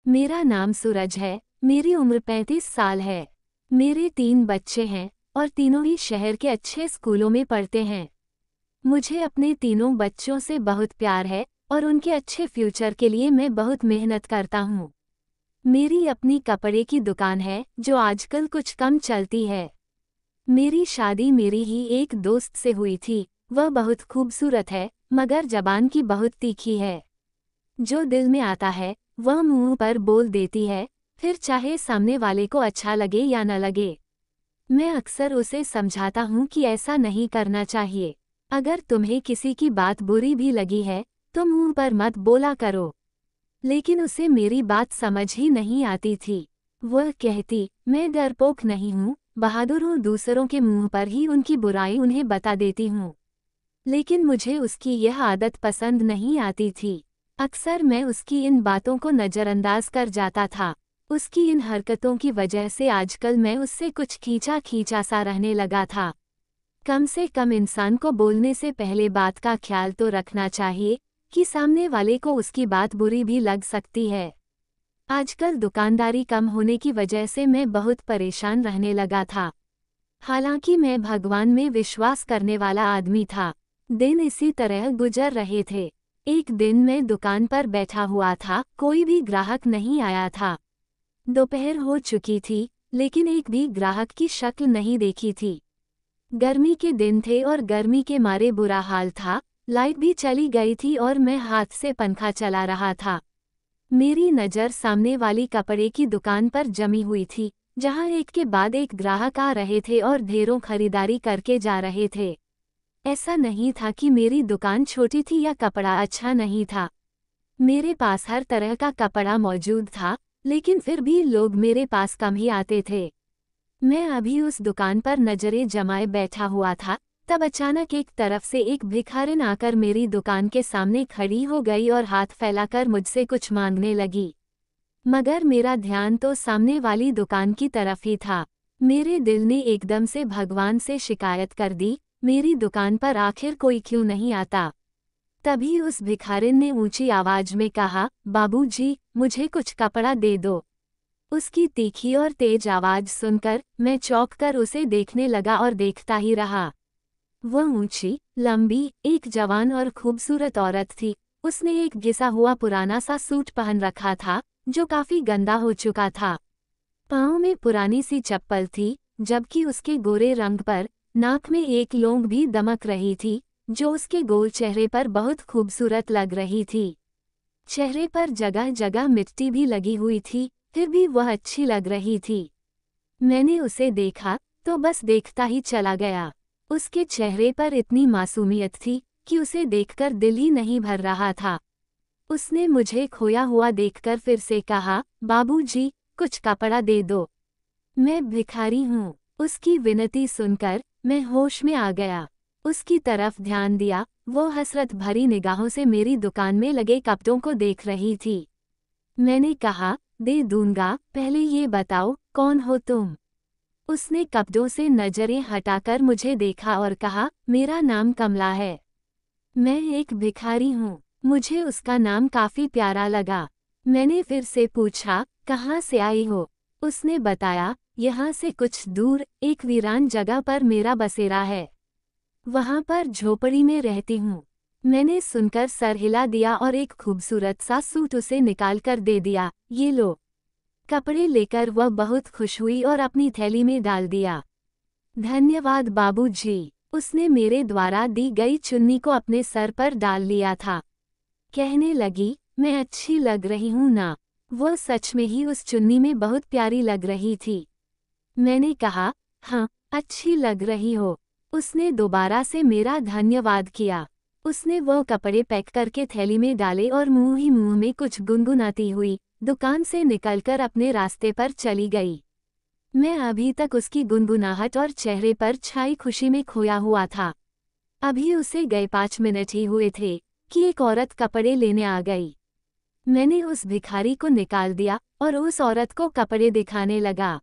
मेरा नाम सूरज है। मेरी उम्र 35 साल है। मेरे 3 बच्चे हैं और तीनों ही शहर के अच्छे स्कूलों में पढ़ते हैं। मुझे अपने तीनों बच्चों से बहुत प्यार है और उनके अच्छे फ्यूचर के लिए मैं बहुत मेहनत करता हूँ। मेरी अपनी कपड़े की दुकान है जो आजकल कुछ कम चलती है। मेरी शादी मेरी ही एक दोस्त से हुई थी। वह बहुत खूबसूरत है मगर जबान की बहुत तीखी है। जो दिल में आता है वह मुंह पर बोल देती है, फिर चाहे सामने वाले को अच्छा लगे या न लगे। मैं अक्सर उसे समझाता हूँ कि ऐसा नहीं करना चाहिए। अगर तुम्हें किसी की बात बुरी भी लगी है तो मुंह पर मत बोला करो। लेकिन उसे मेरी बात समझ ही नहीं आती थी। वह कहती, मैं डरपोक नहीं हूँ, बहादुर हूँ, दूसरों के मुंह पर ही उनकी बुराई उन्हें बता देती हूँ। लेकिन मुझे उसकी यह आदत पसंद नहीं आती थी। अक्सर मैं उसकी इन बातों को नज़रअंदाज कर जाता था। उसकी इन हरकतों की वजह से आजकल मैं उससे कुछ खींचा खींचा सा रहने लगा था। कम से कम इंसान को बोलने से पहले बात का ख्याल तो रखना चाहिए कि सामने वाले को उसकी बात बुरी भी लग सकती है। आजकल दुकानदारी कम होने की वजह से मैं बहुत परेशान रहने लगा था। हालांकि मैं भगवान में विश्वास करने वाला आदमी था। दिन इसी तरह गुजर रहे थे। एक दिन मैं दुकान पर बैठा हुआ था, कोई भी ग्राहक नहीं आया था। दोपहर हो चुकी थी, लेकिन एक भी ग्राहक की शक्ल नहीं देखी थी। गर्मी के दिन थे और गर्मी के मारे बुरा हाल था। लाइट भी चली गई थी और मैं हाथ से पंखा चला रहा था। मेरी नज़र सामने वाली कपड़े की दुकान पर जमी हुई थी, जहां एक के बाद एक ग्राहक आ रहे थे और ढेरों खरीदारी करके जा रहे थे। ऐसा नहीं था कि मेरी दुकान छोटी थी या कपड़ा अच्छा नहीं था। मेरे पास हर तरह का कपड़ा मौजूद था, लेकिन फिर भी लोग मेरे पास कम ही आते थे। मैं अभी उस दुकान पर नजरें जमाए बैठा हुआ था, तब अचानक एक तरफ से एक भिखारिन आकर मेरी दुकान के सामने खड़ी हो गई और हाथ फैलाकर मुझसे कुछ मांगने लगी। मगर मेरा ध्यान तो सामने वाली दुकान की तरफ ही था। मेरे दिल ने एकदम से भगवान से शिकायत कर दी, मेरी दुकान पर आखिर कोई क्यों नहीं आता। तभी उस भिखारिन ने ऊंची आवाज में कहा, बाबूजी, मुझे कुछ कपड़ा दे दो। उसकी तीखी और तेज आवाज सुनकर मैं चौंक कर उसे देखने लगा और देखता ही रहा। वह ऊंची, लंबी, एक जवान और खूबसूरत औरत थी। उसने एक घिसा हुआ पुराना सा सूट पहन रखा था, जो काफी गंदा हो चुका था। पाँव में पुरानी सी चप्पल थी, जबकि उसके गोरे रंग पर नाक में एक लौंग भी दमक रही थी, जो उसके गोल चेहरे पर बहुत खूबसूरत लग रही थी। चेहरे पर जगह जगह मिट्टी भी लगी हुई थी, फिर भी वह अच्छी लग रही थी। मैंने उसे देखा तो बस देखता ही चला गया। उसके चेहरे पर इतनी मासूमियत थी कि उसे देखकर दिल ही नहीं भर रहा था। उसने मुझे खोया हुआ देखकर फिर से कहा, बाबूजी, कुछ कपड़ा दे दो, मैं भिखारी हूँ। उसकी विनती सुनकर मैं होश में आ गया। उसकी तरफ ध्यान दिया, वो हसरत भरी निगाहों से मेरी दुकान में लगे कपड़ों को देख रही थी। मैंने कहा, दे दूंगा, पहले ये बताओ कौन हो तुम। उसने कपड़ों से नजरें हटाकर मुझे देखा और कहा, मेरा नाम कमला है। मैं एक भिखारी हूँ। मुझे उसका नाम काफी प्यारा लगा। मैंने फिर से पूछा, कहाँ से आई हो। उसने बताया, यहाँ से कुछ दूर एक वीरान जगह पर मेरा बसेरा है। वहाँ पर झोपड़ी में रहती हूँ। मैंने सुनकर सर हिला दिया और एक खूबसूरत सा सूट उसे निकाल कर दे दिया, ये लो। कपड़े लेकर वह बहुत खुश हुई और अपनी थैली में डाल दिया। धन्यवाद बाबूजी। उसने मेरे द्वारा दी गई चुन्नी को अपने सर पर डाल लिया था। कहने लगी, मैं अच्छी लग रही हूँ ना। वह सच में ही उस चुन्नी में बहुत प्यारी लग रही थी। मैंने कहा, हाँ, अच्छी लग रही हो। उसने दोबारा से मेरा धन्यवाद किया। उसने वो कपड़े पैक करके थैली में डाले और मुंह ही मुंह में कुछ गुनगुनाती हुई दुकान से निकलकर अपने रास्ते पर चली गई। मैं अभी तक उसकी गुनगुनाहट और चेहरे पर छाई खुशी में खोया हुआ था। अभी उसे गए 5 मिनट ही हुए थे कि एक औरत कपड़े लेने आ गई। मैंने उस भिखारी को निकाल दिया और उस औरत को कपड़े दिखाने लगा।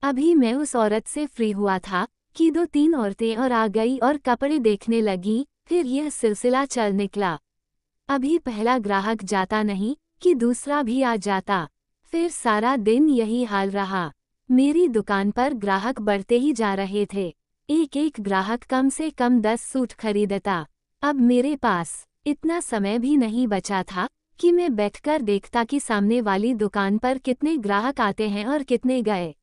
अभी मैं उस औरत से फ्री हुआ था कि 2-3 औरतें और आ गई और कपड़े देखने लगी। फिर यह सिलसिला चल निकला। अभी पहला ग्राहक जाता नहीं कि दूसरा भी आ जाता। फिर सारा दिन यही हाल रहा। मेरी दुकान पर ग्राहक बढ़ते ही जा रहे थे। एक एक ग्राहक कम से कम 10 सूट खरीदता। अब मेरे पास इतना समय भी नहीं बचा था कि मैं बैठकर देखता कि सामने वाली दुकान पर कितने ग्राहक आते हैं और कितने गए।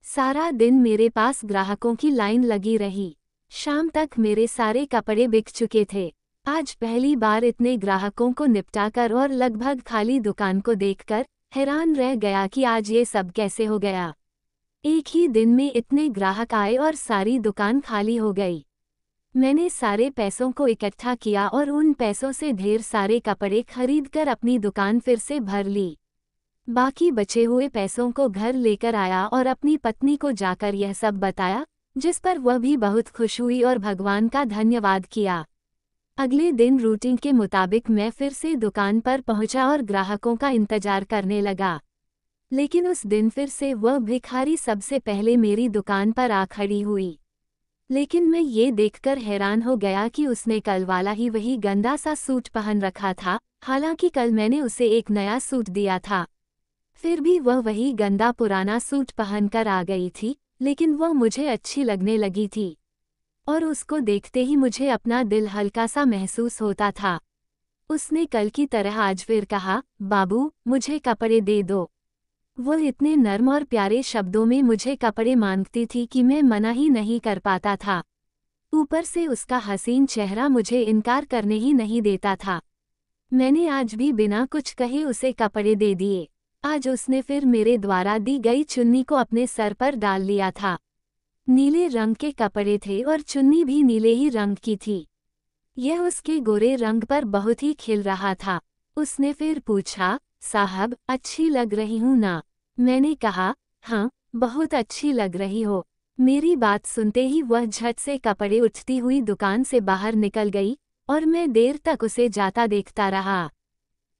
सारा दिन मेरे पास ग्राहकों की लाइन लगी रही। शाम तक मेरे सारे कपड़े बिक चुके थे। आज पहली बार इतने ग्राहकों को निपटाकर और लगभग खाली दुकान को देखकर हैरान रह गया कि आज ये सब कैसे हो गया। एक ही दिन में इतने ग्राहक आए और सारी दुकान खाली हो गई। मैंने सारे पैसों को इकट्ठा किया और उन पैसों से ढेर सारे कपड़े खरीदकर अपनी दुकान फिर से भर ली। बाकी बचे हुए पैसों को घर लेकर आया और अपनी पत्नी को जाकर यह सब बताया, जिस पर वह भी बहुत खुश हुई और भगवान का धन्यवाद किया। अगले दिन रूटीन के मुताबिक मैं फिर से दुकान पर पहुंचा और ग्राहकों का इंतजार करने लगा। लेकिन उस दिन फिर से वह भिखारी सबसे पहले मेरी दुकान पर आ खड़ी हुई। लेकिन मैं ये देखकर हैरान हो गया कि उसने कल वाला ही वही गंदा सा सूट पहन रखा था, हालांकि कल मैंने उसे एक नया सूट दिया था। फिर भी वह वही गंदा पुराना सूट पहनकर आ गई थी, लेकिन वह मुझे अच्छी लगने लगी थी और उसको देखते ही मुझे अपना दिल हल्का सा महसूस होता था। उसने कल की तरह आज फिर कहा, बाबू मुझे कपड़े दे दो। वह इतने नर्म और प्यारे शब्दों में मुझे कपड़े मांगती थी कि मैं मना ही नहीं कर पाता था। ऊपर से उसका हसीन चेहरा मुझे इनकार करने ही नहीं देता था। मैंने आज भी बिना कुछ कहे उसे कपड़े दे दिए। आज उसने फिर मेरे द्वारा दी गई चुन्नी को अपने सर पर डाल लिया था। नीले रंग के कपड़े थे और चुन्नी भी नीले ही रंग की थी। यह उसके गोरे रंग पर बहुत ही खिल रहा था। उसने फिर पूछा, साहब अच्छी लग रही हूँ ना? मैंने कहा, हाँ बहुत अच्छी लग रही हो। मेरी बात सुनते ही वह झट से कपड़े उठती हुई दुकान से बाहर निकल गई और मैं देर तक उसे जाता देखता रहा।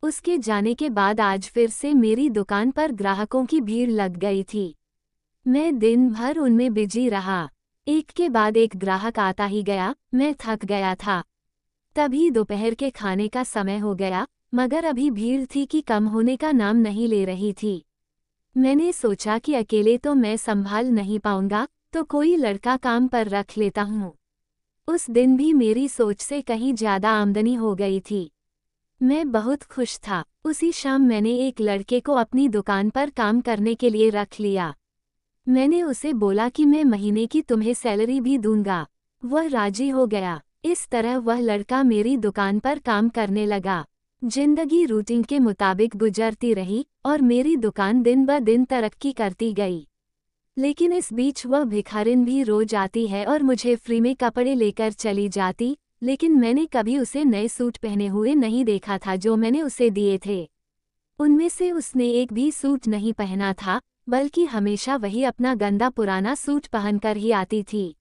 उसके जाने के बाद आज फिर से मेरी दुकान पर ग्राहकों की भीड़ लग गई थी। मैं दिन भर उनमें बिजी रहा। एक के बाद एक ग्राहक आता ही गया। मैं थक गया था। तभी दोपहर के खाने का समय हो गया, मगर अभी भीड़ थी कि कम होने का नाम नहीं ले रही थी। मैंने सोचा कि अकेले तो मैं संभाल नहीं पाऊंगा, तो कोई लड़का काम पर रख लेता हूँ। उस दिन भी मेरी सोच से कहीं ज्यादा आमदनी हो गई थी। मैं बहुत खुश था। उसी शाम मैंने एक लड़के को अपनी दुकान पर काम करने के लिए रख लिया। मैंने उसे बोला कि मैं महीने की तुम्हें सैलरी भी दूंगा। वह राजी हो गया। इस तरह वह लड़का मेरी दुकान पर काम करने लगा। जिंदगी रूटीन के मुताबिक गुजरती रही और मेरी दुकान दिन ब दिन तरक्की करती गई। लेकिन इस बीच वह भिखारिन भी रोज आती है और मुझे फ्री में कपड़े लेकर चली जाती, लेकिन मैंने कभी उसे नए सूट पहने हुए नहीं देखा था जो मैंने उसे दिए थे। उनमें से उसने एक भी सूट नहीं पहना था, बल्कि हमेशा वही अपना गंदा पुराना सूट पहनकर ही आती थी।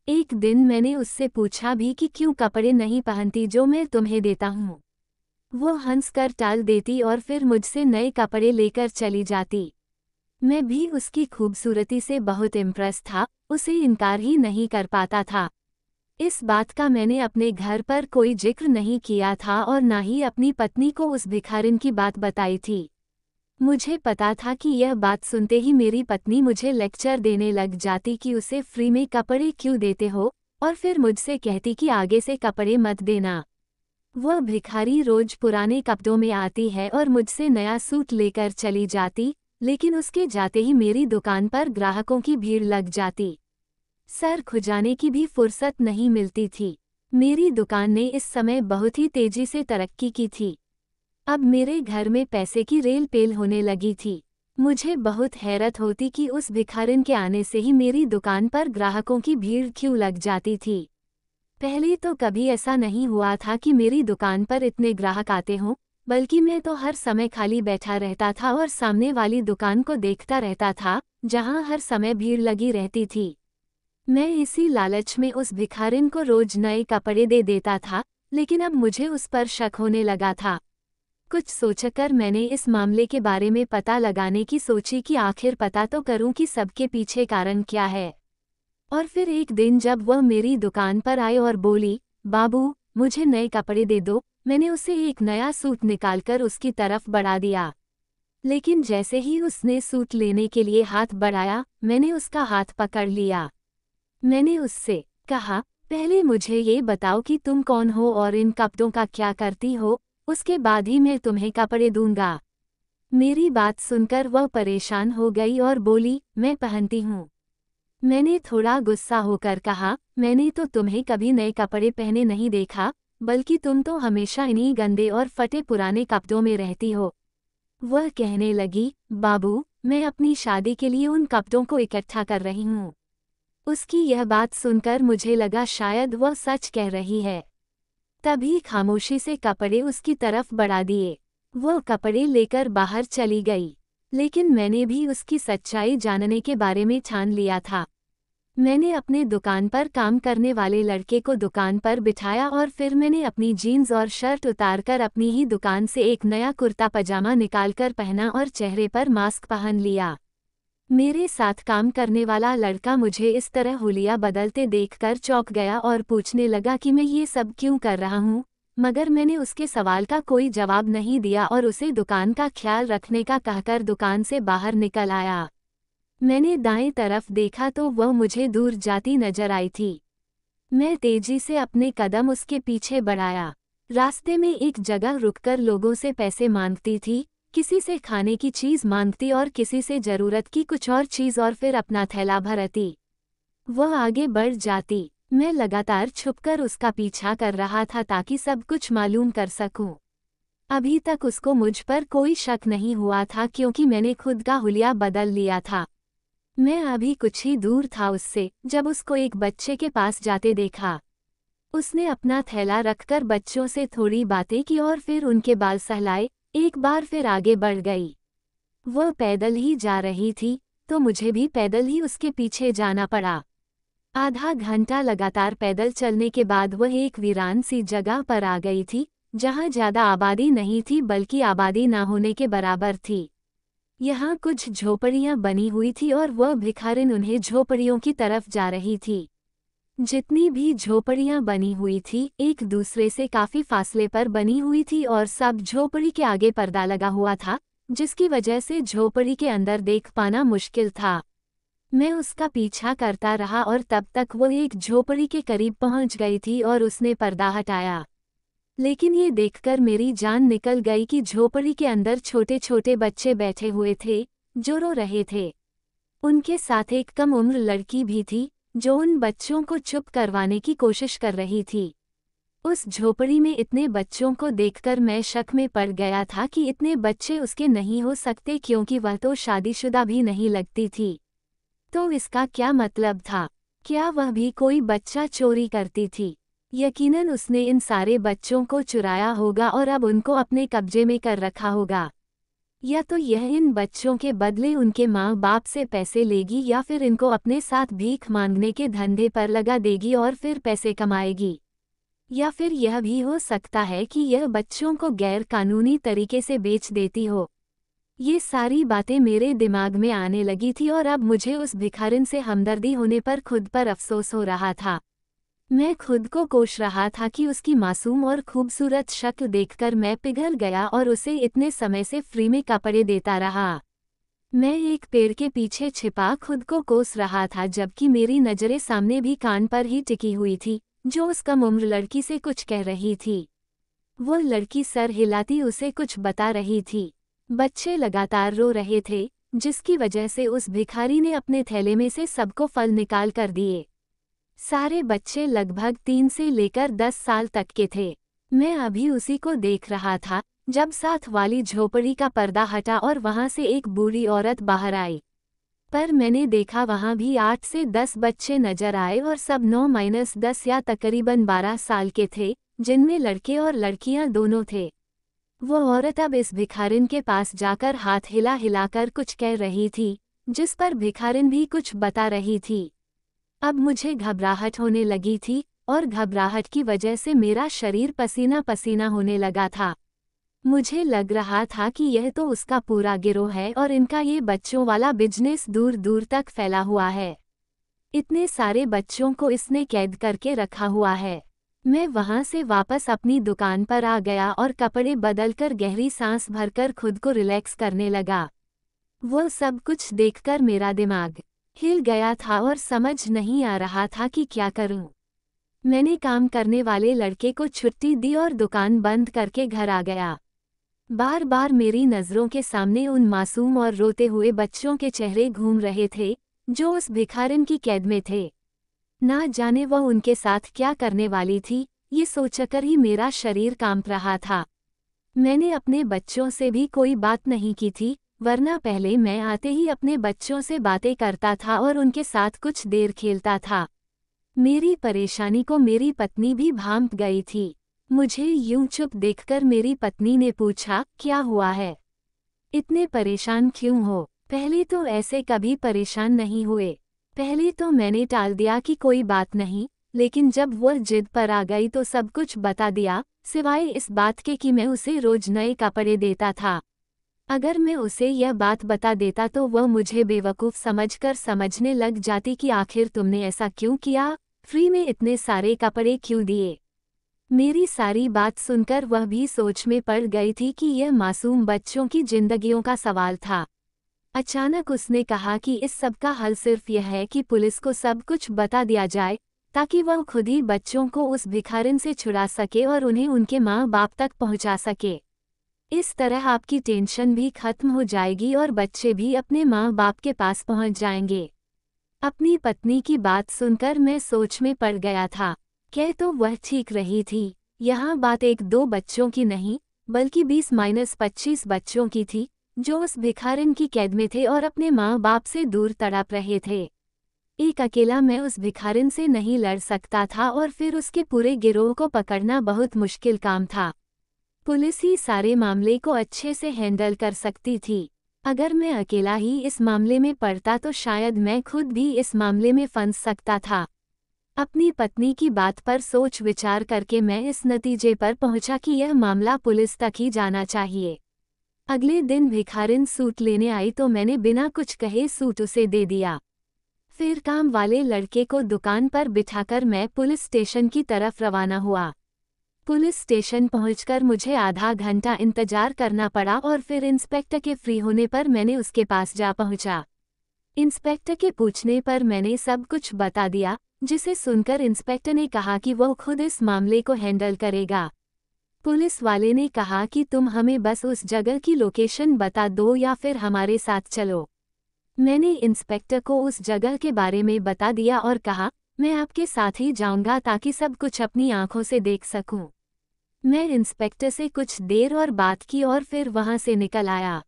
एक दिन मैंने उससे पूछा भी कि क्यों कपड़े नहीं पहनती जो मैं तुम्हें देता हूँ। वो हंसकर टाल देती और फिर मुझसे नए कपड़े लेकर चली जाती। मैं भी उसकी खूबसूरती से बहुत इम्प्रेस था, उसे इनकार ही नहीं कर पाता था। इस बात का मैंने अपने घर पर कोई जिक्र नहीं किया था और ना ही अपनी पत्नी को उस भिखारिन की बात बताई थी। मुझे पता था कि यह बात सुनते ही मेरी पत्नी मुझे लेक्चर देने लग जाती कि उसे फ्री में कपड़े क्यों देते हो, और फिर मुझसे कहती कि आगे से कपड़े मत देना। वह भिखारी रोज पुराने कपड़ों में आती है और मुझसे नया सूट लेकर चली जाती, लेकिन उसके जाते ही मेरी दुकान पर ग्राहकों की भीड़ लग जाती। सर खुजाने की भी फुर्सत नहीं मिलती थी। मेरी दुकान ने इस समय बहुत ही तेजी से तरक्की की थी। अब मेरे घर में पैसे की रेल पेल होने लगी थी। मुझे बहुत हैरत होती कि उस भिखारिन के आने से ही मेरी दुकान पर ग्राहकों की भीड़ क्यों लग जाती थी। पहले तो कभी ऐसा नहीं हुआ था कि मेरी दुकान पर इतने ग्राहक आते हों, बल्कि मैं तो हर समय खाली बैठा रहता था और सामने वाली दुकान को देखता रहता था, जहां हर समय भीड़ लगी रहती थी। मैं इसी लालच में उस भिखारिन को रोज नए कपड़े दे देता था, लेकिन अब मुझे उस पर शक होने लगा था। कुछ सोचकर मैंने इस मामले के बारे में पता लगाने की सोची कि आखिर पता तो करूं कि सबके पीछे कारण क्या है। और फिर एक दिन जब वह मेरी दुकान पर आई और बोली, बाबू मुझे नए कपड़े दे दो, मैंने उसे एक नया सूट निकालकर उसकी तरफ बढ़ा दिया। लेकिन जैसे ही उसने सूट लेने के लिए हाथ बढ़ाया, मैंने उसका हाथ पकड़ लिया। मैंने उससे कहा, पहले मुझे ये बताओ कि तुम कौन हो और इन कपड़ों का क्या करती हो, उसके बाद ही मैं तुम्हें कपड़े दूंगा। मेरी बात सुनकर वह परेशान हो गई और बोली, मैं पहनती हूँ। मैंने थोड़ा गुस्सा होकर कहा, मैंने तो तुम्हें कभी नए कपड़े पहने नहीं देखा, बल्कि तुम तो हमेशा इन्हीं गंदे और फटे पुराने कपड़ों में रहती हो। वह कहने लगी, बाबू, मैं अपनी शादी के लिए उन कपड़ों को इकट्ठा कर रही हूँ। उसकी यह बात सुनकर मुझे लगा शायद वह सच कह रही है। तभी खामोशी से कपड़े उसकी तरफ बढ़ा दिए। वह कपड़े लेकर बाहर चली गई। लेकिन मैंने भी उसकी सच्चाई जानने के बारे में ठान लिया था। मैंने अपने दुकान पर काम करने वाले लड़के को दुकान पर बिठाया और फिर मैंने अपनी जीन्स और शर्ट उतारकर अपनी ही दुकान से एक नया कुर्ता पजामा निकालकर पहना और चेहरे पर मास्क पहन लिया। मेरे साथ काम करने वाला लड़का मुझे इस तरह हुलिया बदलते देखकर चौंक गया और पूछने लगा कि मैं ये सब क्यों कर रहा हूँ, मगर मैंने उसके सवाल का कोई जवाब नहीं दिया और उसे दुकान का ख्याल रखने का कहकर दुकान से बाहर निकल आया। मैंने दाएं तरफ देखा तो वह मुझे दूर जाती नजर आई थी। मैं तेजी से अपने कदम उसके पीछे बढ़ाया। रास्ते में एक जगह रुककर लोगों से पैसे मांगती थी, किसी से खाने की चीज मांगती और किसी से जरूरत की कुछ और चीज और फिर अपना थैला भरती। वह आगे बढ़ जाती। मैं लगातार छुपकर उसका पीछा कर रहा था ताकि सब कुछ मालूम कर सकूं। अभी तक उसको मुझ पर कोई शक नहीं हुआ था क्योंकि मैंने खुद का हुलिया बदल लिया था। मैं अभी कुछ ही दूर था उससे जब उसको एक बच्चे के पास जाते देखा। उसने अपना थैला रखकर बच्चों से थोड़ी बातें की और फिर उनके बाल सहलाए, एक बार फिर आगे बढ़ गई। वह पैदल ही जा रही थी, तो मुझे भी पैदल ही उसके पीछे जाना पड़ा। आधा घंटा लगातार पैदल चलने के बाद वह एक वीरान सी जगह पर आ गई थी, जहां ज्यादा आबादी नहीं थी बल्कि आबादी ना होने के बराबर थी। यहाँ कुछ झोपड़ियाँ बनी हुई थी और वह भिखारिन उन्हें झोपड़ियों की तरफ जा रही थी। जितनी भी झोपड़ियाँ बनी हुई थी एक दूसरे से काफी फासले पर बनी हुई थी और सब झोपड़ी के आगे पर्दा लगा हुआ था, जिसकी वजह से झोपड़ी के अंदर देख पाना मुश्किल था। मैं उसका पीछा करता रहा और तब तक वो एक झोपड़ी के करीब पहुंच गई थी और उसने पर्दा हटाया। लेकिन ये देखकर मेरी जान निकल गई कि झोपड़ी के अंदर छोटे छोटे बच्चे बैठे हुए थे, जो रो रहे थे। उनके साथ एक कम उम्र लड़की भी थी, जो उन बच्चों को चुप करवाने की कोशिश कर रही थी। उस झोपड़ी में इतने बच्चों को देखकर मैं शक में पड़ गया था कि इतने बच्चे उसके नहीं हो सकते क्योंकि वह तो शादीशुदा भी नहीं लगती थी। तो इसका क्या मतलब था? क्या वह भी कोई बच्चा चोरी करती थी? यकीनन उसने इन सारे बच्चों को चुराया होगा और अब उनको अपने कब्जे में कर रखा होगा। या तो यह इन बच्चों के बदले उनके माँ बाप से पैसे लेगी या फिर इनको अपने साथ भीख मांगने के धंधे पर लगा देगी और फिर पैसे कमाएगी। या फिर यह भी हो सकता है कि यह बच्चों को गैर कानूनी तरीके से बेच देती हो। ये सारी बातें मेरे दिमाग में आने लगी थी और अब मुझे उस भिखारिन से हमदर्दी होने पर खुद पर अफसोस हो रहा था। मैं खुद को कोस रहा था कि उसकी मासूम और खूबसूरत शक्ल देखकर मैं पिघल गया और उसे इतने समय से फ्री में कपड़े देता रहा। मैं एक पेड़ के पीछे छिपा खुद को कोस रहा था जबकि मेरी नजरें सामने भी कान पर ही टिकी हुई थी, जो उस कम उम्र लड़की से कुछ कह रही थी। वो लड़की सर हिलाती उसे कुछ बता रही थी। बच्चे लगातार रो रहे थे, जिसकी वजह से उस भिखारी ने अपने थैले में से सबको फल निकाल कर दिए। सारे बच्चे लगभग 3 से लेकर 10 साल तक के थे। मैं अभी उसी को देख रहा था जब साथ वाली झोपड़ी का पर्दा हटा और वहां से एक बूढ़ी औरत बाहर आई। पर मैंने देखा वहां भी 8 से 10 बच्चे नजर आए और सब 9-10 या तकरीबन 12 साल के थे, जिनमें लड़के और लड़कियां दोनों थे। वो औरत अब इस भिखारिन के पास जाकर हाथ हिला हिलाकर कुछ कह रही थी, जिस पर भिखारिन भी कुछ बता रही थी। अब मुझे घबराहट होने लगी थी और घबराहट की वजह से मेरा शरीर पसीना पसीना होने लगा था। मुझे लग रहा था कि यह तो उसका पूरा गिरोह है और इनका ये बच्चों वाला बिजनेस दूर दूर तक फैला हुआ है। इतने सारे बच्चों को इसने कैद करके रखा हुआ है। मैं वहां से वापस अपनी दुकान पर आ गया और कपड़े बदलकर गहरी सांस भरकर खुद को रिलैक्स करने लगा। वो सब कुछ देखकर मेरा दिमाग हिल गया था और समझ नहीं आ रहा था कि क्या करूं। मैंने काम करने वाले लड़के को छुट्टी दी और दुकान बंद करके घर आ गया। बार बार मेरी नज़रों के सामने उन मासूम और रोते हुए बच्चों के चेहरे घूम रहे थे जो उस भिखारिन की कैद में थे। ना जाने वह उनके साथ क्या करने वाली थी, ये सोचकर ही मेरा शरीर कांप रहा था। मैंने अपने बच्चों से भी कोई बात नहीं की थी, वरना पहले मैं आते ही अपने बच्चों से बातें करता था और उनके साथ कुछ देर खेलता था। मेरी परेशानी को मेरी पत्नी भी भांप गई थी। मुझे यूं चुप देखकर मेरी पत्नी ने पूछा, क्या हुआ है? इतने परेशान क्यों हो? पहले तो ऐसे कभी परेशान नहीं हुए। पहले तो मैंने टाल दिया कि कोई बात नहीं, लेकिन जब वह जिद पर आ गई तो सब कुछ बता दिया, सिवाय इस बात के कि मैं उसे रोज नए कपड़े देता था। अगर मैं उसे यह बात बता देता तो वह मुझे बेवकूफ़ समझकर समझने लग जाती कि आखिर तुमने ऐसा क्यों किया, फ्री में इतने सारे कपड़े क्यों दिए। मेरी सारी बात सुनकर वह भी सोच में पड़ गई थी कि यह मासूम बच्चों की जिंदगियों का सवाल था। अचानक उसने कहा कि इस सब का हल सिर्फ यह है कि पुलिस को सब कुछ बता दिया जाए, ताकि वह खुद ही बच्चों को उस भिखारिन से छुड़ा सके और उन्हें उनके माँ बाप तक पहुँचा सके। इस तरह आपकी टेंशन भी खत्म हो जाएगी और बच्चे भी अपने माँ बाप के पास पहुँच जाएंगे। अपनी पत्नी की बात सुनकर मैं सोच में पड़ गया था। कह तो वह ठीक रही थी। यहाँ बात एक दो बच्चों की नहीं, बल्कि 20-25 बच्चों की थी, जो उस भिखारिन की कैद में थे और अपने माँ बाप से दूर तड़प रहे थे। एक अकेला मैं उस भिखारिन से नहीं लड़ सकता था और फिर उसके पूरे गिरोह को पकड़ना बहुत मुश्किल काम था। पुलिस ही सारे मामले को अच्छे से हैंडल कर सकती थी। अगर मैं अकेला ही इस मामले में पड़ता तो शायद मैं खुद भी इस मामले में फंस सकता था। अपनी पत्नी की बात पर सोच विचार करके मैं इस नतीजे पर पहुंचा कि यह मामला पुलिस तक ही जाना चाहिए। अगले दिन भिखारिन सूट लेने आई तो मैंने बिना कुछ कहे सूट उसे दे दिया। फिर काम वाले लड़के को दुकान पर बिठाकर मैं पुलिस स्टेशन की तरफ रवाना हुआ। पुलिस स्टेशन पहुंचकर मुझे आधा घंटा इंतजार करना पड़ा और फिर इंस्पेक्टर के फ्री होने पर मैंने उसके पास जा पहुंचा। इंस्पेक्टर के पूछने पर मैंने सब कुछ बता दिया, जिसे सुनकर इंस्पेक्टर ने कहा कि वह खुद इस मामले को हैंडल करेगा। पुलिस वाले ने कहा कि तुम हमें बस उस जगह की लोकेशन बता दो या फिर हमारे साथ चलो। मैंने इंस्पेक्टर को उस जगह के बारे में बता दिया और कहा, मैं आपके साथ ही जाऊंगा ताकि सब कुछ अपनी आंखों से देख सकूं। मैं इंस्पेक्टर से कुछ देर और बात की और फिर वहां से निकल आया।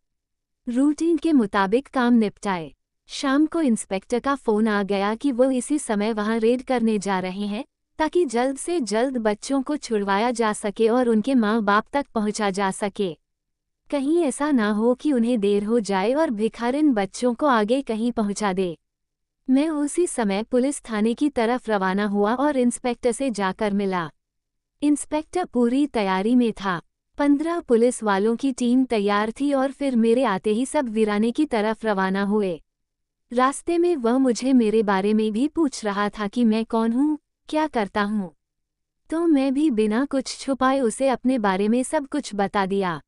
रूटीन के मुताबिक काम निपटाए। शाम को इंस्पेक्टर का फोन आ गया कि वो इसी समय वहां रेड करने जा रहे हैं, ताकि जल्द से जल्द बच्चों को छुड़वाया जा सके और उनके माँ बाप तक पहुंचा जा सके। कहीं ऐसा ना हो कि उन्हें देर हो जाए और भिखारिन बच्चों को आगे कहीं पहुंचा दे। मैं उसी समय पुलिस थाने की तरफ रवाना हुआ और इंस्पेक्टर से जाकर मिला। इंस्पेक्टर पूरी तैयारी में था। 15 पुलिस वालों की टीम तैयार थी और फिर मेरे आते ही सब वीराने की तरफ रवाना हुए। रास्ते में वह मुझे मेरे बारे में भी पूछ रहा था कि मैं कौन हूँ, क्या करता हूँ। तो मैं भी बिना कुछ छुपाए उसे अपने बारे में सब कुछ बता दिया।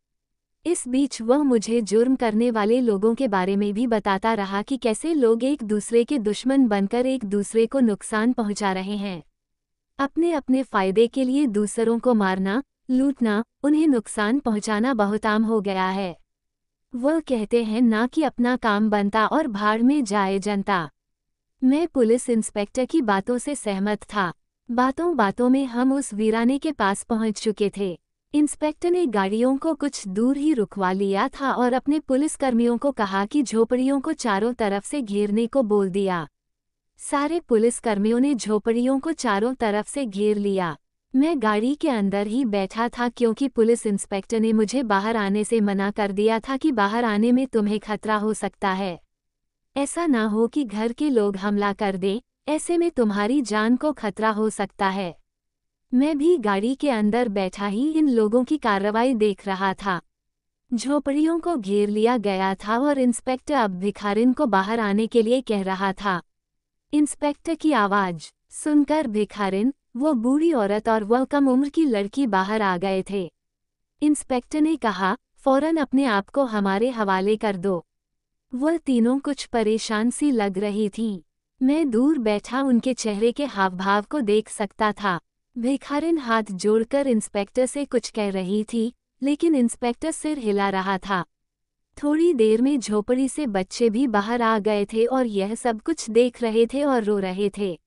इस बीच वह मुझे जुर्म करने वाले लोगों के बारे में भी बताता रहा कि कैसे लोग एक दूसरे के दुश्मन बनकर एक दूसरे को नुकसान पहुँचा रहे हैं। अपने अपने फायदे के लिए दूसरों को मारना, लूटना, उन्हें नुकसान पहुँचाना बहुत आम हो गया है। वह कहते हैं ना कि अपना काम बनता और भाड़ में जाए जनता। मैं पुलिस इंस्पेक्टर की बातों से सहमत था। बातों बातों में हम उस वीराने के पास पहुंच चुके थे। इंस्पेक्टर ने गाड़ियों को कुछ दूर ही रुकवा लिया था और अपने पुलिसकर्मियों को कहा कि झोपड़ियों को चारों तरफ से घेरने को बोल दिया। सारे पुलिसकर्मियों ने झोपड़ियों को चारों तरफ से घेर लिया। मैं गाड़ी के अंदर ही बैठा था क्योंकि पुलिस इंस्पेक्टर ने मुझे बाहर आने से मना कर दिया था कि बाहर आने में तुम्हें खतरा हो सकता है। ऐसा ना हो कि घर के लोग हमला कर दें, ऐसे में तुम्हारी जान को खतरा हो सकता है। मैं भी गाड़ी के अंदर बैठा ही इन लोगों की कार्रवाई देख रहा था। झोपड़ियों को घेर लिया गया था और इंस्पेक्टर अब भिखारिन को बाहर आने के लिए कह रहा था। इंस्पेक्टर की आवाज़ सुनकर भिखारिन, वो बूढ़ी औरत और वह कम उम्र की लड़की बाहर आ गए थे। इंस्पेक्टर ने कहा, फौरन अपने आप को हमारे हवाले कर दो। वह तीनों कुछ परेशान सी लग रही थीं। मैं दूर बैठा उनके चेहरे के हावभाव को देख सकता था। भिखारिन हाथ जोड़कर इंस्पेक्टर से कुछ कह रही थी, लेकिन इंस्पेक्टर सिर हिला रहा था। थोड़ी देर में झोपड़ी से बच्चे भी बाहर आ गए थे और यह सब कुछ देख रहे थे और रो रहे थे।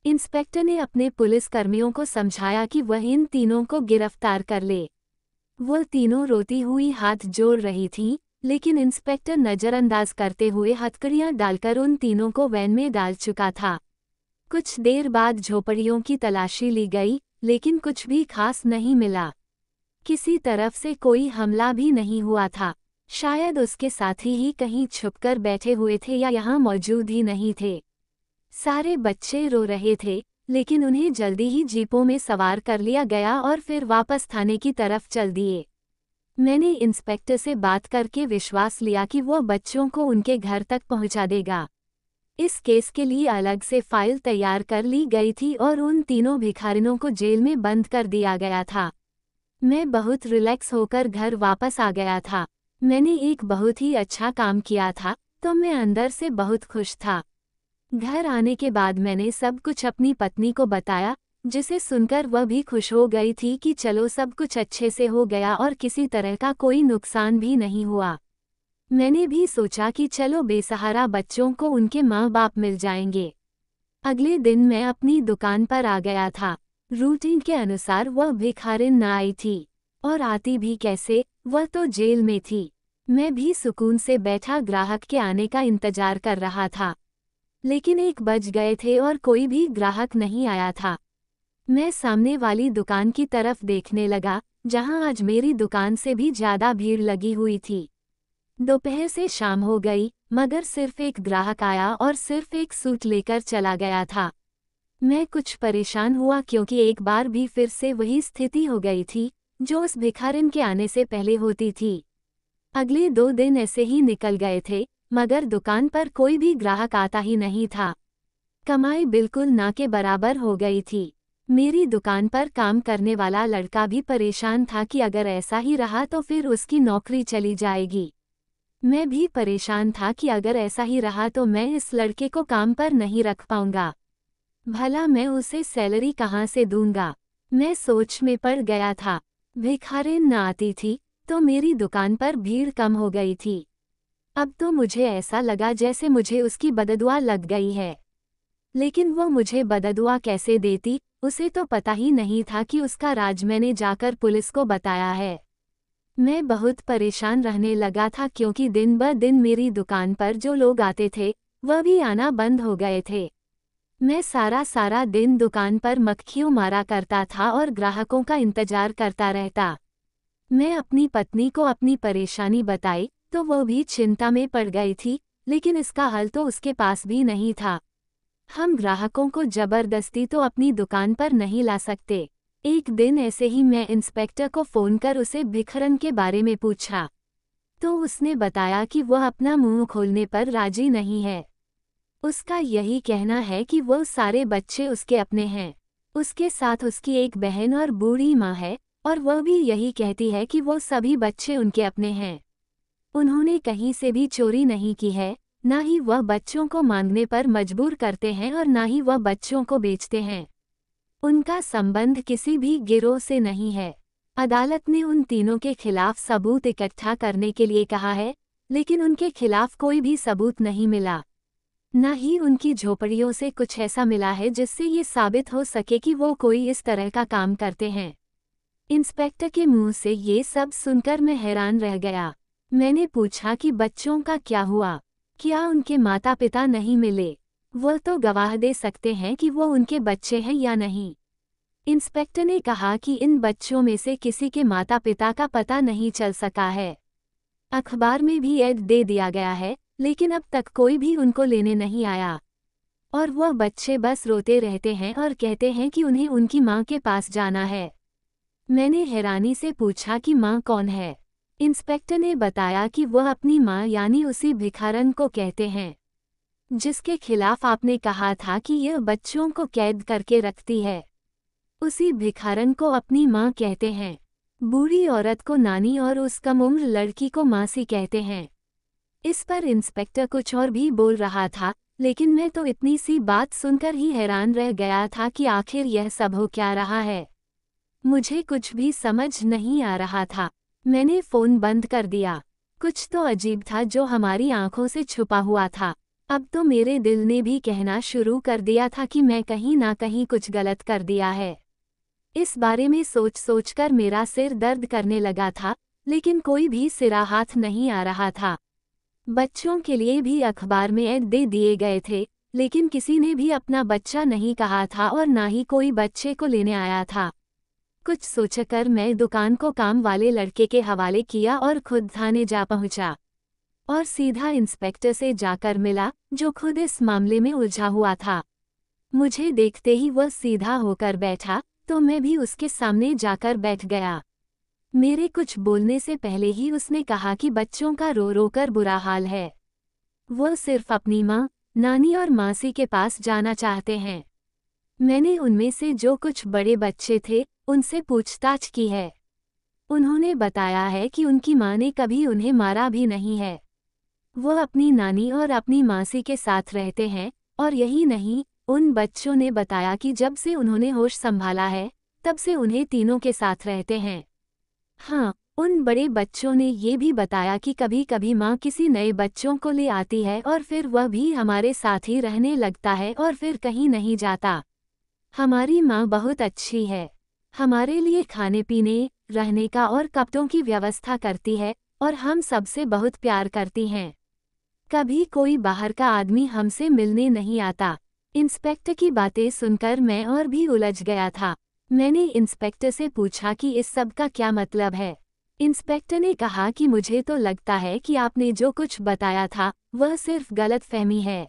इंस्पेक्टर ने अपने पुलिस कर्मियों को समझाया कि वह इन तीनों को गिरफ्तार कर ले। वह तीनों रोती हुई हाथ जोड़ रही थीं, लेकिन इंस्पेक्टर नज़रअंदाज करते हुए हथकड़ियां डालकर उन तीनों को वैन में डाल चुका था। कुछ देर बाद झोपड़ियों की तलाशी ली गई, लेकिन कुछ भी खास नहीं मिला। किसी तरफ से कोई हमला भी नहीं हुआ था। शायद उसके साथी ही कहीं छुपकर बैठे हुए थे या यहाँ मौजूद ही नहीं थे। सारे बच्चे रो रहे थे, लेकिन उन्हें जल्दी ही जीपों में सवार कर लिया गया और फिर वापस थाने की तरफ चल दिए। मैंने इंस्पेक्टर से बात करके विश्वास लिया कि वह बच्चों को उनके घर तक पहुंचा देगा। इस केस के लिए अलग से फाइल तैयार कर ली गई थी और उन तीनों भिखारिनों को जेल में बंद कर दिया गया था। मैं बहुत रिलैक्स होकर घर वापस आ गया था। मैंने एक बहुत ही अच्छा काम किया था, तो मैं अंदर से बहुत खुश था। घर आने के बाद मैंने सब कुछ अपनी पत्नी को बताया, जिसे सुनकर वह भी खुश हो गई थी कि चलो सब कुछ अच्छे से हो गया और किसी तरह का कोई नुकसान भी नहीं हुआ। मैंने भी सोचा कि चलो बेसहारा बच्चों को उनके माँ बाप मिल जाएंगे। अगले दिन मैं अपनी दुकान पर आ गया था। रूटीन के अनुसार वह भिखारिन न आई थी, और आती भी कैसे, वह तो जेल में थी। मैं भी सुकून से बैठा ग्राहक के आने का इंतजार कर रहा था, लेकिन 1 बज गए थे और कोई भी ग्राहक नहीं आया था। मैं सामने वाली दुकान की तरफ देखने लगा, जहां आज मेरी दुकान से भी ज्यादा भीड़ लगी हुई थी। दोपहर से शाम हो गई, मगर सिर्फ एक ग्राहक आया और सिर्फ एक सूट लेकर चला गया था। मैं कुछ परेशान हुआ क्योंकि एक बार भी फिर से वही स्थिति हो गई थी, जो उस भिखारिन के आने से पहले होती थी। अगले 2 दिन ऐसे ही निकल गए थे, मगर दुकान पर कोई भी ग्राहक आता ही नहीं था। कमाई बिल्कुल ना के बराबर हो गई थी। मेरी दुकान पर काम करने वाला लड़का भी परेशान था कि अगर ऐसा ही रहा तो फिर उसकी नौकरी चली जाएगी। मैं भी परेशान था कि अगर ऐसा ही रहा तो मैं इस लड़के को काम पर नहीं रख पाऊंगा। भला मैं उसे सैलरी कहाँ से दूंगा? मैं सोच में पड़ गया था। भिखारिन न आती थी, तो मेरी दुकान पर भीड़ कम हो गई थी। अब तो मुझे ऐसा लगा जैसे मुझे उसकी बददुआ लग गई है। लेकिन वो मुझे बददुआ कैसे देती, उसे तो पता ही नहीं था कि उसका राज मैंने जाकर पुलिस को बताया है। मैं बहुत परेशान रहने लगा था क्योंकि दिन ब दिन मेरी दुकान पर जो लोग आते थे, वह भी आना बंद हो गए थे। मैं सारा दिन दुकान पर मक्खियों मारा करता था और ग्राहकों का इंतजार करता रहता। मैं अपनी पत्नी को अपनी परेशानी बताई, तो वो भी चिंता में पड़ गई थी, लेकिन इसका हल तो उसके पास भी नहीं था। हम ग्राहकों को जबरदस्ती तो अपनी दुकान पर नहीं ला सकते। एक दिन ऐसे ही मैं इंस्पेक्टर को फ़ोन कर उसे भिखरन के बारे में पूछा, तो उसने बताया कि वह अपना मुंह खोलने पर राजी नहीं है। उसका यही कहना है कि वो सारे बच्चे उसके अपने हैं। उसके साथ उसकी एक बहन और बूढ़ी माँ है, और वह भी यही कहती है कि वो सभी बच्चे उनके अपने हैं। उन्होंने कहीं से भी चोरी नहीं की है, ना ही वह बच्चों को मांगने पर मजबूर करते हैं और ना ही वह बच्चों को बेचते हैं। उनका संबंध किसी भी गिरोह से नहीं है। अदालत ने उन तीनों के खिलाफ सबूत इकट्ठा करने के लिए कहा है, लेकिन उनके खिलाफ कोई भी सबूत नहीं मिला। न ही उनकी झोपड़ियों से कुछ ऐसा मिला है जिससे ये साबित हो सके कि वो कोई इस तरह का काम करते हैं। इंस्पेक्टर के मुंह से ये सब सुनकर मैं हैरान रह गया। मैंने पूछा कि बच्चों का क्या हुआ? क्या उनके माता पिता नहीं मिले? वो तो गवाह दे सकते हैं कि वो उनके बच्चे हैं या नहीं। इंस्पेक्टर ने कहा कि इन बच्चों में से किसी के माता पिता का पता नहीं चल सका है। अखबार में भी ऐड दे दिया गया है, लेकिन अब तक कोई भी उनको लेने नहीं आया। और वह बच्चे बस रोते रहते हैं और कहते हैं कि उन्हें उनकी माँ के पास जाना है। मैंने हैरानी से पूछा कि माँ कौन है? इंस्पेक्टर ने बताया कि वह अपनी माँ यानी उसी भिखारन को कहते हैं, जिसके खिलाफ आपने कहा था कि यह बच्चों को कैद करके रखती है। उसी भिखारन को अपनी माँ कहते हैं। बूढ़ी औरत को नानी और उस कम उम्र लड़की को मासी कहते हैं। इस पर इंस्पेक्टर कुछ और भी बोल रहा था, लेकिन मैं तो इतनी सी बात सुनकर ही हैरान रह गया था कि आखिर यह सब हो क्या रहा है। मुझे कुछ भी समझ नहीं आ रहा था। मैंने फ़ोन बंद कर दिया। कुछ तो अजीब था जो हमारी आंखों से छुपा हुआ था। अब तो मेरे दिल ने भी कहना शुरू कर दिया था कि मैं कहीं ना कहीं कुछ गलत कर दिया है। इस बारे में सोच सोचकर मेरा सिर दर्द करने लगा था, लेकिन कोई भी सिरा हाथ नहीं आ रहा था। बच्चों के लिए भी अखबार में ऐड दे दिए गए थे, लेकिन किसी ने भी अपना बच्चा नहीं कहा था और ना ही कोई बच्चे को लेने आया था। कुछ सोचकर मैं दुकान को काम वाले लड़के के हवाले किया और खुद थाने जा पहुंचा और सीधा इंस्पेक्टर से जाकर मिला, जो खुद इस मामले में उलझा हुआ था। मुझे देखते ही वह सीधा होकर बैठा, तो मैं भी उसके सामने जाकर बैठ गया। मेरे कुछ बोलने से पहले ही उसने कहा कि बच्चों का रो रो कर बुरा हाल है। वह सिर्फ अपनी माँ, नानी और मासी के पास जाना चाहते हैं। मैंने उनमें से जो कुछ बड़े बच्चे थे, उनसे पूछताछ की है। उन्होंने बताया है कि उनकी माँ ने कभी उन्हें मारा भी नहीं है। वह अपनी नानी और अपनी मासी के साथ रहते हैं, और यही नहीं, उन बच्चों ने बताया कि जब से उन्होंने होश संभाला है, तब से उन्हें तीनों के साथ रहते हैं। हाँ, उन बड़े बच्चों ने ये भी बताया कि कभी कभी माँ किसी नए बच्चों को ले आती है और फिर वह भी हमारे साथ ही रहने लगता है और फिर कहीं नहीं जाता। हमारी माँ बहुत अच्छी है। हमारे लिए खाने पीने, रहने का और कपड़ों की व्यवस्था करती है और हम सबसे बहुत प्यार करती हैं। कभी कोई बाहर का आदमी हमसे मिलने नहीं आता। इंस्पेक्टर की बातें सुनकर मैं और भी उलझ गया था। मैंने इंस्पेक्टर से पूछा कि इस सब का क्या मतलब है। इंस्पेक्टर ने कहा कि मुझे तो लगता है कि आपने जो कुछ बताया था, वह सिर्फ गलतफहमी है।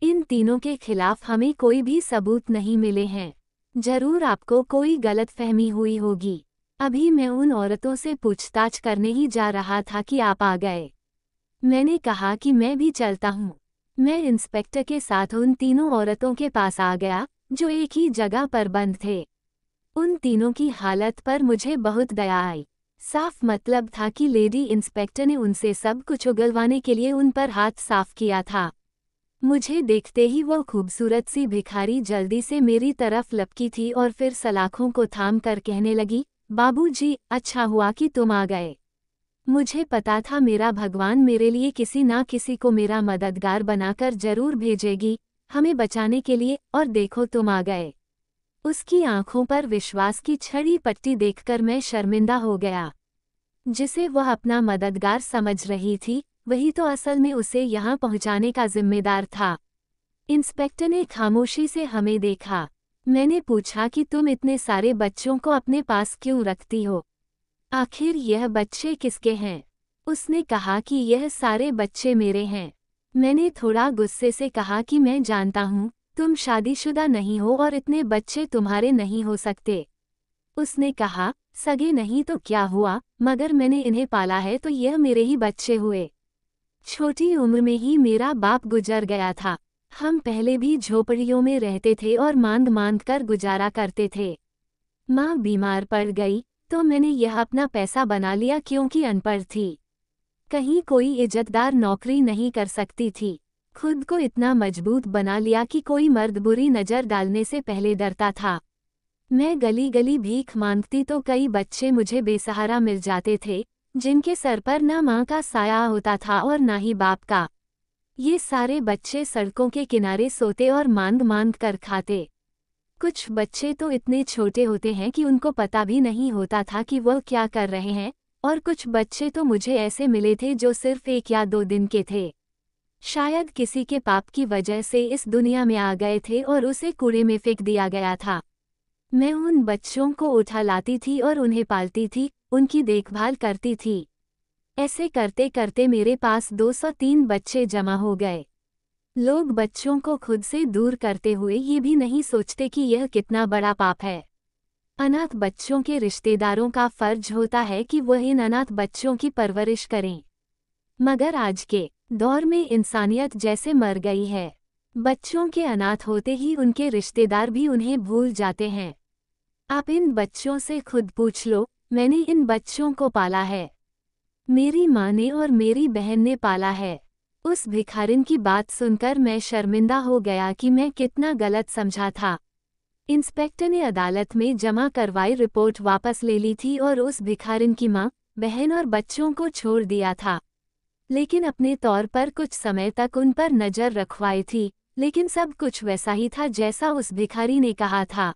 इन तीनों के खिलाफ हमें कोई भी सबूत नहीं मिले हैं। जरूर आपको कोई गलतफहमी हुई होगी। अभी मैं उन औरतों से पूछताछ करने ही जा रहा था कि आप आ गए। मैंने कहा कि मैं भी चलता हूँ। मैं इंस्पेक्टर के साथ उन तीनों औरतों के पास आ गया, जो एक ही जगह पर बंद थे। उन तीनों की हालत पर मुझे बहुत दया आई। साफ मतलब था कि लेडी इंस्पेक्टर ने उनसे सब कुछ उगलवाने के लिए उन पर हाथ साफ किया था। मुझे देखते ही वो खूबसूरत सी भिखारी जल्दी से मेरी तरफ लपकी थी और फिर सलाखों को थाम कर कहने लगी, बाबूजी, अच्छा हुआ कि तुम आ गए। मुझे पता था मेरा भगवान मेरे लिए किसी ना किसी को मेरा मददगार बनाकर जरूर भेजेगी, हमें बचाने के लिए, और देखो तुम आ गए। उसकी आंखों पर विश्वास की छड़ी पट्टी देखकर मैं शर्मिंदा हो गया। जिसे वह अपना मददगार समझ रही थी, वही तो असल में उसे यहाँ पहुँचाने का जिम्मेदार था। इंस्पेक्टर ने खामोशी से हमें देखा। मैंने पूछा कि तुम इतने सारे बच्चों को अपने पास क्यों रखती हो? आखिर यह बच्चे किसके हैं? उसने कहा कि यह सारे बच्चे मेरे हैं। मैंने थोड़ा गुस्से से कहा कि मैं जानता हूँ, तुम शादीशुदा नहीं हो और इतने बच्चे तुम्हारे नहीं हो सकते। उसने कहा, सगे नहीं तो क्या हुआ, मगर मैंने इन्हें पाला है तो यह मेरे ही बच्चे हुए। छोटी उम्र में ही मेरा बाप गुजर गया था। हम पहले भी झोपड़ियों में रहते थे और मांग मांग कर गुजारा करते थे। माँ बीमार पड़ गई तो मैंने यह अपना पैसा बना लिया क्योंकि अनपढ़ थी। कहीं कोई इज्जतदार नौकरी नहीं कर सकती थी। खुद को इतना मजबूत बना लिया कि कोई मर्द बुरी नज़र डालने से पहले डरता था। मैं गली गली भीख मांगती तो कई बच्चे मुझे बेसहारा मिल जाते थे, जिनके सर पर ना माँ का साया होता था और ना ही बाप का। ये सारे बच्चे सड़कों के किनारे सोते और मांग मांग कर खाते। कुछ बच्चे तो इतने छोटे होते हैं कि उनको पता भी नहीं होता था कि वह क्या कर रहे हैं, और कुछ बच्चे तो मुझे ऐसे मिले थे जो सिर्फ 1 या 2 दिन के थे। शायद किसी के पाप की वजह से इस दुनिया में आ गए थे और उसे कूड़े में फेंक दिया गया था। मैं उन बच्चों को उठा लाती थी और उन्हें पालती थी, उनकी देखभाल करती थी। ऐसे करते करते मेरे पास 203 बच्चे जमा हो गए। लोग बच्चों को खुद से दूर करते हुए ये भी नहीं सोचते कि यह कितना बड़ा पाप है। अनाथ बच्चों के रिश्तेदारों का फर्ज होता है कि वह इन अनाथ बच्चों की परवरिश करें। मगर आज के दौर में इंसानियत जैसे मर गई है। बच्चों के अनाथ होते ही उनके रिश्तेदार भी उन्हें भूल जाते हैं। आप इन बच्चों से खुद पूछ लो, मैंने इन बच्चों को पाला है। मेरी माँ ने और मेरी बहन ने पाला है। उस भिखारिन की बात सुनकर मैं शर्मिंदा हो गया कि मैं कितना गलत समझा था। इंस्पेक्टर ने अदालत में जमा करवाई रिपोर्ट वापस ले ली थी और उस भिखारिन की माँ, बहन और बच्चों को छोड़ दिया था। लेकिन अपने तौर पर कुछ समय तक उन पर नजर रखवाई थी, लेकिन सब कुछ वैसा ही था जैसा उस भिखारी ने कहा था।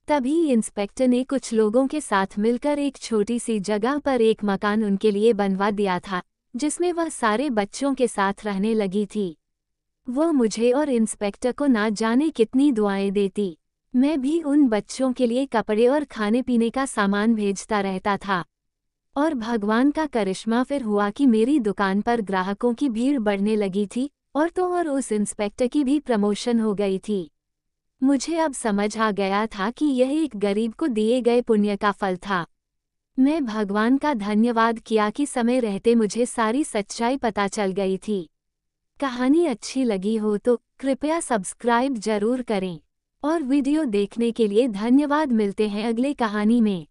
तभी इंस्पेक्टर ने कुछ लोगों के साथ मिलकर एक छोटी सी जगह पर एक मकान उनके लिए बनवा दिया था, जिसमें वह सारे बच्चों के साथ रहने लगी थी। वो मुझे और इंस्पेक्टर को ना जाने कितनी दुआएं देती। मैं भी उन बच्चों के लिए कपड़े और खाने पीने का सामान भेजता रहता था। और भगवान का करिश्मा फिर हुआ कि मेरी दुकान पर ग्राहकों की भीड़ बढ़ने लगी थी और उस इंस्पेक्टर की भी प्रमोशन हो गई थी। मुझे अब समझ आ गया था कि यह एक गरीब को दिए गए पुण्य का फल था। मैं भगवान का धन्यवाद किया कि समय रहते मुझे सारी सच्चाई पता चल गई थी। कहानी अच्छी लगी हो तो कृपया सब्सक्राइब जरूर करें और वीडियो देखने के लिए धन्यवाद। मिलते हैं अगले कहानी में।